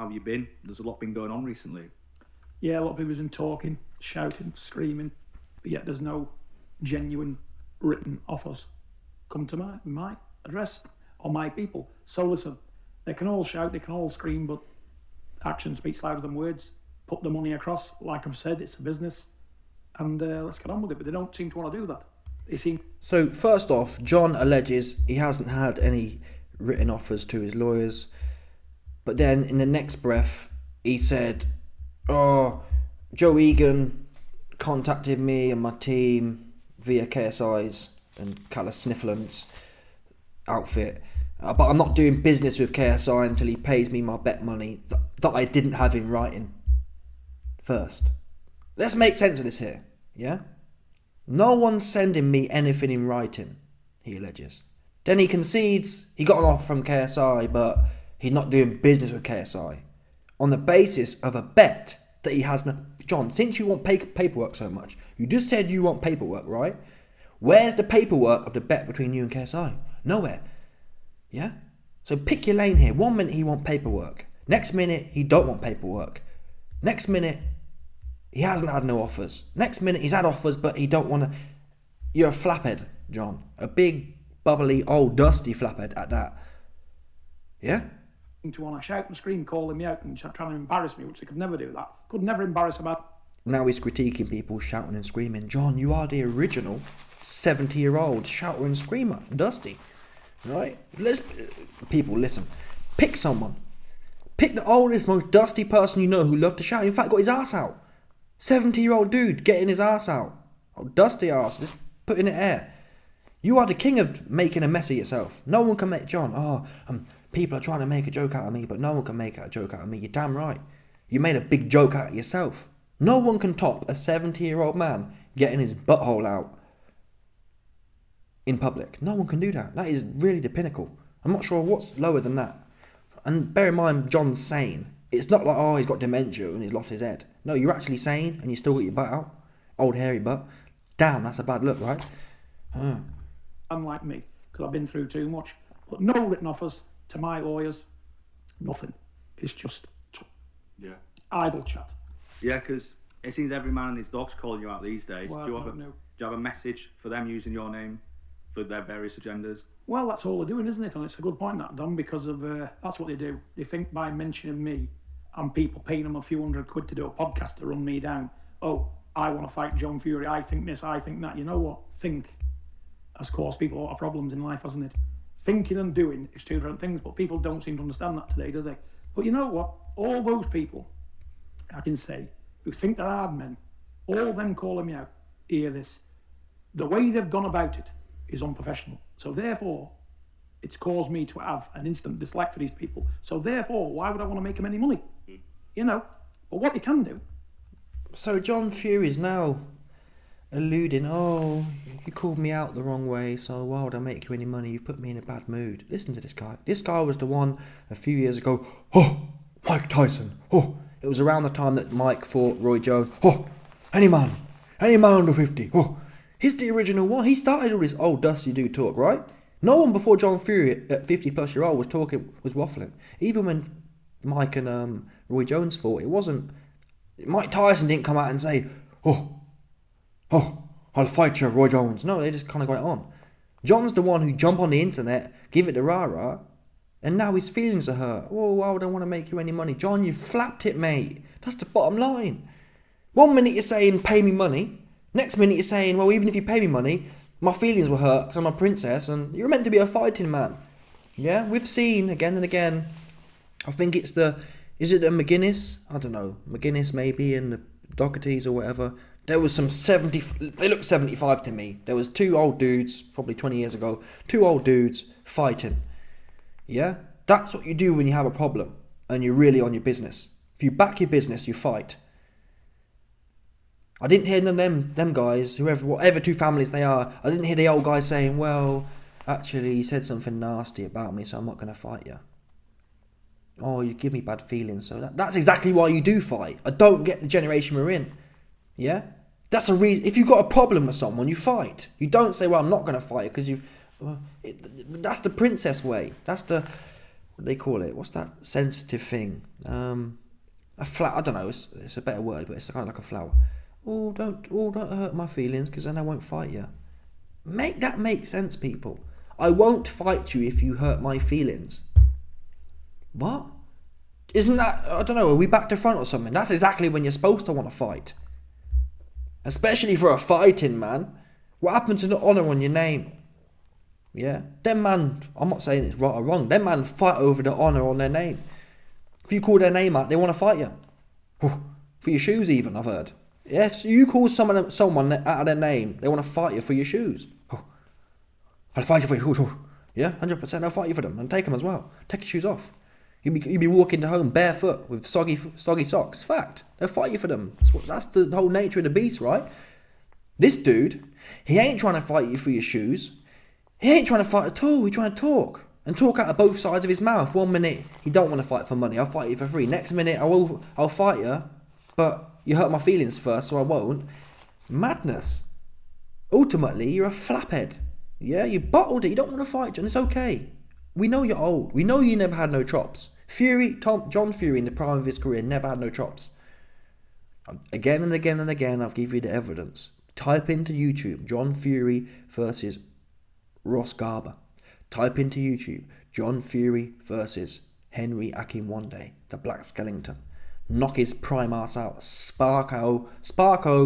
how have you been? There's a lot been going on recently. Yeah, a lot of people have been talking, shouting, screaming, but yet there's no genuine written offers come to my address or my people. So listen, they can all shout, they can all scream, but action speaks louder than words. Put the money across. Like I've said, it's a business, and let's get on with it. But they don't seem to want to do that. They seem. So first off, John alleges he hasn't had any written offers to his lawyers, but then in the next breath he said, "Oh, Joe Egan contacted me and my team via KSI's and Callus Sniffland's outfit, but I'm not doing business with KSI until he pays me my bet money that I didn't have in writing first." Let's make sense of this here, yeah? No one's sending me anything in writing, he alleges. Then he concedes he got an offer from KSI, but he's not doing business with KSI on the basis of a bet that he has no... John, since you want paperwork so much, you just said you want paperwork, right? Where's the paperwork of the bet between you and KSI? Nowhere. Yeah? So pick your lane here. 1 minute he want paperwork. Next minute he don't want paperwork. Next minute he hasn't had no offers. Next minute he's had offers but he don't want to... You're a flaphead, John. A big, bubbly, old, dusty flaphead at that. Yeah? To want to shout and scream, calling me out and trying to embarrass me, which they could never do that. Could never embarrass about. Now he's critiquing people shouting and screaming. John, you are the original 70-year-old shouter and screamer, Dusty. Right? People, listen. Pick someone. Pick the oldest, most dusty person you know who loved to shout. In fact, got his ass out. 70-year-old dude getting his ass out. Oh, dusty ass, just put in the air. You are the king of making a mess of yourself. No one can make... John, people are trying to make a joke out of me, but no one can make a joke out of me. You're damn right. You made a big joke out of yourself. No one can top a 70-year-old man getting his butthole out in public. No one can do that. That is really the pinnacle. I'm not sure what's lower than that. And bear in mind, John's sane. It's not like, oh, he's got dementia and he's lost his head. No, you're actually sane and you still got your butt out. Old hairy butt. Damn, that's a bad look, right? Unlike me, because I've been through too much. But no written offers to my lawyers. Nothing. It's just idle chat. Yeah, because it seems every man and his dog's calling you out these days. Well, do you have a message for them using your name for their various agendas? Well, that's all they're doing, isn't it? And it's a good point, that, Don, because of that's what they do. They think by mentioning me and people paying them a few £100 to do a podcast to run me down, oh, I want to fight John Fury, I think this, I think that. You know what? Think has caused people a lot of problems in life, hasn't it? Thinking and doing is two different things, but people don't seem to understand that today, do they? But you know what? All those people, I can say, who think they're hard men, all of them calling me out, hear this. The way they've gone about it is unprofessional. So therefore, it's caused me to have an instant dislike for these people. So therefore, why would I want to make them any money? You know, but what you can do. So John Fury is now alluding, oh, you called me out the wrong way, so why would I make you any money? You've put me in a bad mood. Listen to this guy. This guy was the one a few years ago, oh, Mike Tyson, oh. It was around the time that Mike fought Roy Jones, oh, any man under 50, oh. He's the original one. He started all this old dusty dude talk, right? No one before John Fury at 50+ year old was waffling. Even when Mike and Roy Jones fought, it wasn't... Mike Tyson didn't come out and say, oh, I'll fight you, Roy Jones. No, they just kind of got it on. John's the one who jumped on the internet, give it the rah-rah, and now his feelings are hurt. Oh, why would I want to make you any money? John, you flapped it, mate. That's the bottom line. 1 minute you're saying, pay me money. Next minute you're saying, well, even if you pay me money, my feelings were hurt because I'm a princess and you're meant to be a fighting man. Yeah, we've seen again and again. I think it's is it a McGuinness? I don't know. McGuinness maybe and the Dohertys or whatever. There was some 70, they look 75 to me. There was two old dudes, probably 20 years ago, two old dudes fighting. Yeah? That's what you do when you have a problem and you're really on your business. If you back your business, you fight. I didn't hear none of them guys, whatever two families they are, I didn't hear the old guy saying, well, actually he said something nasty about me, so I'm not going to fight you. Oh, you give me bad feelings, so that's exactly why you do fight. I don't get the generation we're in. Yeah? That's a reason. If you've got a problem with someone, you fight. You don't say, well, I'm not going to fight because that's the princess way. what do they call it? What's that sensitive thing? A flower. I don't know. It's a better word, but it's kind of like a flower. Don't hurt my feelings, because then I won't fight you. Make that make sense, people. I won't fight you if you hurt my feelings. What? Isn't that, I don't know, are we back to front or something? That's exactly when you're supposed to want to fight. Especially for a fighting, man. What happened to the honour on your name? Yeah? Them man, I'm not saying it's right or wrong, them man fight over the honour on their name. If you call their name out, they want to fight you. For your shoes even, I've heard. If you call someone out of their name, they want to fight you for your shoes. I'll fight you for your shoes. Yeah, 100%, I'll fight you for them. And take them as well. Take your shoes off. You'd be walking to home barefoot with soggy socks. Fact. They'll fight you for them. That's the whole nature of the beast, right? This dude, he ain't trying to fight you for your shoes. He ain't trying to fight at all. He's trying to talk. And talk out of both sides of his mouth. 1 minute, he don't want to fight for money. I'll fight you for free. Next minute, I'll fight you. But you hurt my feelings first, so I won't. Madness. Ultimately, you're a flaphead. Yeah, you bottled it. You don't want to fight, John. It's okay. We know you're old. We know you never had no chops. John Fury in the prime of his career never had no chops. Again and again and again, I'll give you the evidence. Type into YouTube, John Fury versus Ross Garber. Type into YouTube, John Fury versus Henry Akinwande, the Black Skellington. Knock his prime ass out. Sparko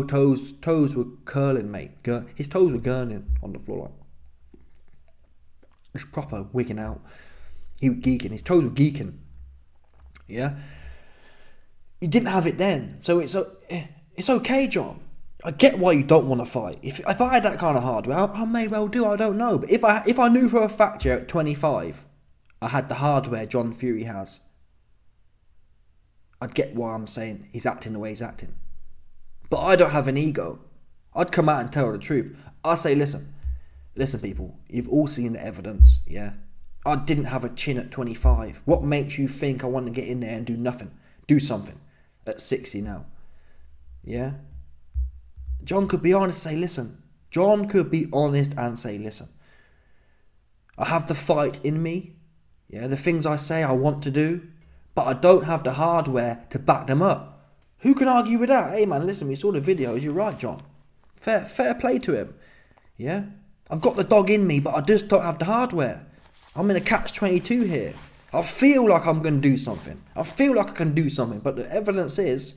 toes were curling, mate. His toes were gurning on the floor like. Just proper wigging out. He was geeking. His toes were geeking. Yeah? He didn't have it then. So it's okay, John. I get why you don't want to fight. If I had that kind of hardware, I may well do. I don't know. But if I knew for a fact at 25, I had the hardware John Fury has, I'd get why I'm saying he's acting the way he's acting. But I don't have an ego. I'd come out and tell the truth. I'd say, listen people, you've all seen the evidence, yeah? I didn't have a chin at 25. What makes you think I want to get in there and do nothing? Do something at 60 now. Yeah? John could be honest and say, listen. John could be honest and say, listen. I have the fight in me. Yeah, the things I say I want to do. But I don't have the hardware to back them up. Who can argue with that? Hey man, listen, we saw the videos. You're right, John. Fair play to him. Yeah? I've got the dog in me, but I just don't have the hardware. I'm in a catch-22 here. I feel like I'm going to do something. I feel like I can do something. But the evidence is,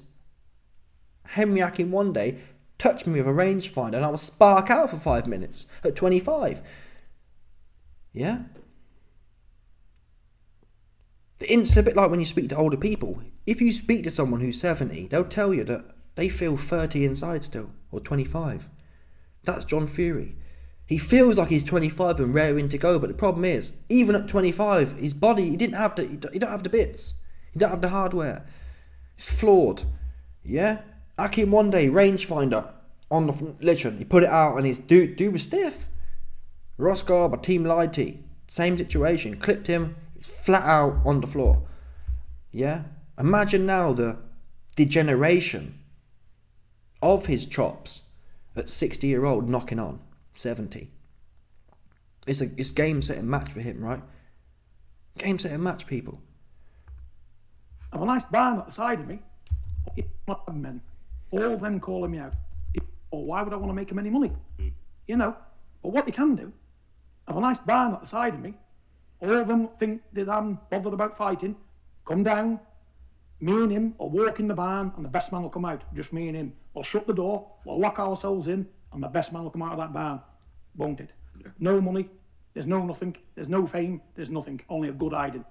Henry Akinwande touched me with a rangefinder and I was spark out for 5 minutes at 25. Yeah? It's a bit like when you speak to older people. If you speak to someone who's 70, they'll tell you that they feel 30 inside still, or 25. That's John Fury. He feels like he's 25 and raring to go, but the problem is, even at 25, his body, he don't have the bits. He don't have the hardware. It's flawed. Yeah? Akinwande, rangefinder, on the literally, he put it out and his dude was stiff. Ross Garber, team lied to you. Same situation, clipped him, he's flat out on the floor. Yeah? Imagine now the degeneration of his chops at 60-year-old knocking on 70. It's game set and match for him, right? Game set and match, people. I have a nice barn at the side of me. Men, all of them calling me out. Or why would I want to make them any money? You know. But what they can do, I have a nice barn at the side of me. All of them think that I'm bothered about fighting. Come down, me and him will walk in the barn and the best man will come out. Just me and him. We'll shut the door, we'll lock ourselves in, and the best man will come out of that barn. Won't it? Yeah. No money, there's no nothing, there's no fame, there's nothing. Only a good hiding.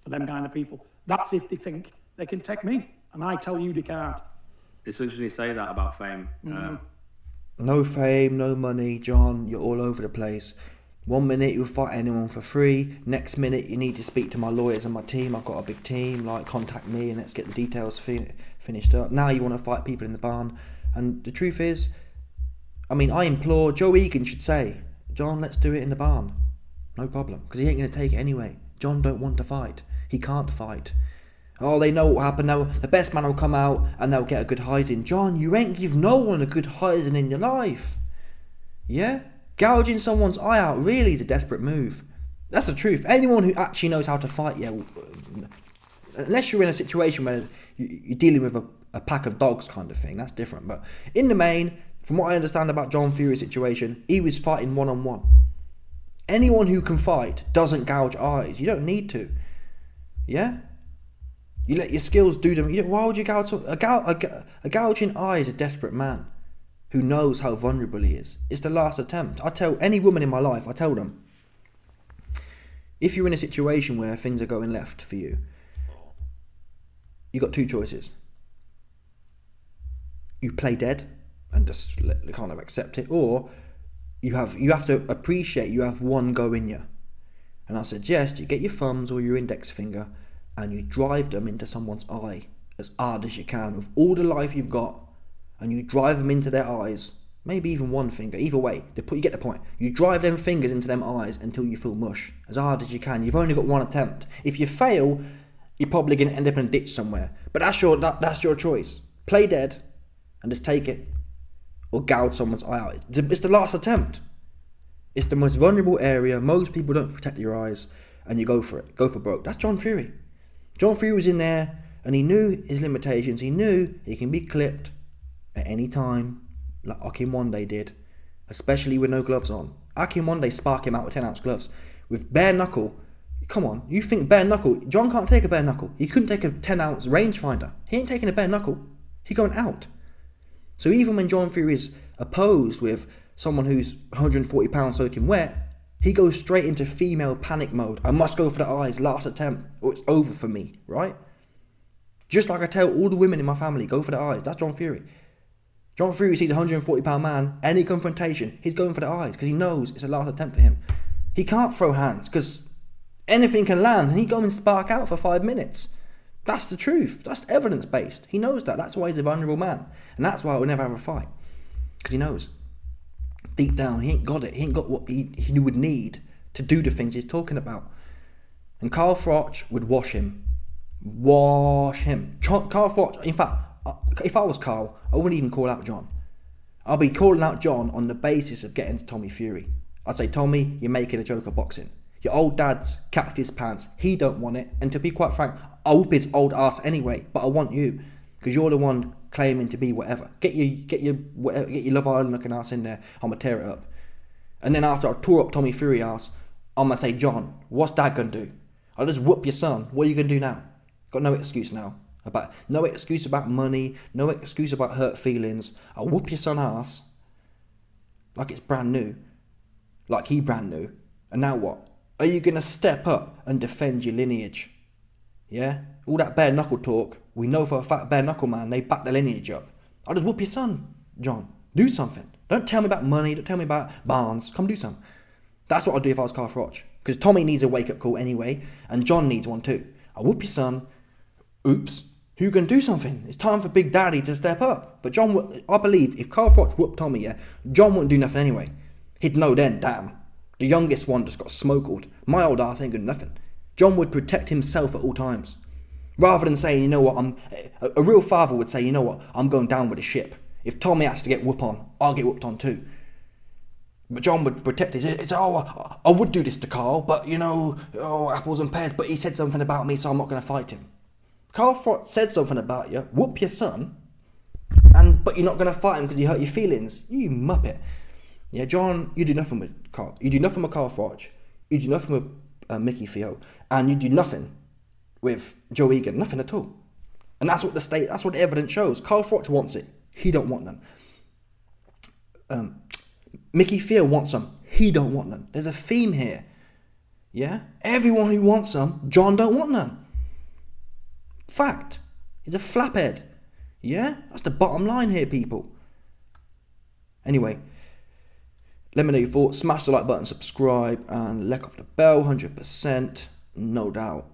For them kind of people. That's if they think they can take me. And I tell you they can't. It's interesting you say that about fame. No fame, no money, John, you're all over the place. 1 minute you'll fight anyone for free, next minute you need to speak to my lawyers and my team, I've got a big team, like contact me and let's get the details finished up. Now you want to fight people in the barn. And the truth is, I mean, I implore, Joe Egan should say, John, let's do it in the barn. No problem, because he ain't going to take it anyway. John don't want to fight. He can't fight. Oh, they know what happened now. The best man will come out and they'll get a good hiding. John, you ain't give no one a good hiding in your life. Yeah? Gouging someone's eye out really is a desperate move. That's the truth. Anyone who actually knows how to fight, unless you're in a situation where you're dealing with a pack of dogs kind of thing, that's different. But in the main, from what I understand about John Fury's situation, he was fighting one-on-one. Anyone who can fight doesn't gouge eyes. You don't need to. Yeah? You let your skills do them. Why would you gouge? A gouging eye is a desperate man who knows how vulnerable he is. It's the last attempt. I tell any woman in my life, I tell them, if you're in a situation where things are going left for you, you got two choices. You play dead and just kind of accept it, or you have to appreciate you have one go in you. And I suggest you get your thumbs or your index finger and you drive them into someone's eye as hard as you can with all the life you've got, and you drive them into their eyes, maybe even one finger, either way, you get the point. You drive them fingers into them eyes until you feel mush, as hard as you can. You've only got one attempt. If you fail, you're probably going to end up in a ditch somewhere. But that's your choice. Play dead and just take it, or gouge someone's eye out. It's the last attempt. It's the most vulnerable area. Most people don't protect your eyes, and you go for it. Go for broke. That's John Fury. John Fury was in there, and he knew his limitations. He knew he can be clipped at any time, like Akim Wande did, especially with no gloves on. Akim Wande sparked him out with 10-ounce gloves. With bare knuckle, come on, you think bare knuckle? John can't take a bare knuckle. He couldn't take a 10-ounce rangefinder. He ain't taking a bare knuckle. He going out. So even when John Fury is opposed with someone who's 140 pounds soaking wet, he goes straight into female panic mode. I must go for the eyes, last attempt, or it's over for me, right? Just like I tell all the women in my family, go for the eyes. That's John Fury. John Fury sees a 140 pound man, any confrontation, he's going for the eyes because he knows it's a last attempt for him. He can't throw hands because anything can land and he go and spark out for 5 minutes. That's the truth. That's evidence-based. He knows that. That's why he's a vulnerable man. And that's why he'll never have a fight. Because he knows. Deep down, he ain't got it. He ain't got what he would need to do the things he's talking about. And Carl Froch would wash him. Wash him. Carl Froch, in fact, if I was Carl, I wouldn't even call out John. I'll be calling out John on the basis of getting to Tommy Fury. I'd say, Tommy, you're making a joke of boxing. Your old dad's cacked his pants. He don't want it. And to be quite frank, I'll whoop his old ass anyway. But I want you, because you're the one claiming to be whatever. Get your Love Island looking ass in there. I'm gonna tear it up. And then after I tore up Tommy Fury ass, I'm gonna say, John, what's dad gonna do? I'll just whoop your son. What are you gonna do now? Got no excuse now. No excuse about money. No excuse about hurt feelings. I'll whoop your son ass like it's brand new, like he brand new. And now what? Are you gonna step up and defend your lineage? Yeah? All that bare knuckle talk, we know for a fact bare knuckle man, they back the lineage up. I'll just whoop your son, John. Do something. Don't tell me about money, don't tell me about Barnes. Come do something. That's what I'd do if I was Carl Froch. Because Tommy needs a wake-up call anyway, and John needs one too. I'll whoop your son. Oops. Who can do something? It's time for Big Daddy to step up. But I believe if Carl Froch whooped Tommy, John wouldn't do nothing anyway. He'd know then, damn. The youngest one just got smoked. My old ass ain't good nothing. John would protect himself at all times. Rather than saying, you know what, a real father would say, you know what, I'm going down with the ship. If Tommy has to get whooped on, I'll get whooped on too. But John would protect it. I would do this to Carl, but apples and pears, but he said something about me, so I'm not going to fight him. Carl Froch said something about you, whoop your son, but you're not going to fight him because he hurt your feelings. You muppet. Yeah, John, you do nothing with Carl. You do nothing with Carl Froch. You do nothing with Mickey Theo. And you do nothing with Joe Egan. Nothing at all. And that's what the evidence shows. Carl Froch wants it. He don't want none. Mickey Theo wants them. He don't want none. There's a theme here. Yeah? Everyone who wants them, John don't want none. Fact. He's a flaphead. Yeah? That's the bottom line here, people. Anyway, let me know your thoughts. Smash the like button, subscribe, and let off the bell. 100%. No doubt.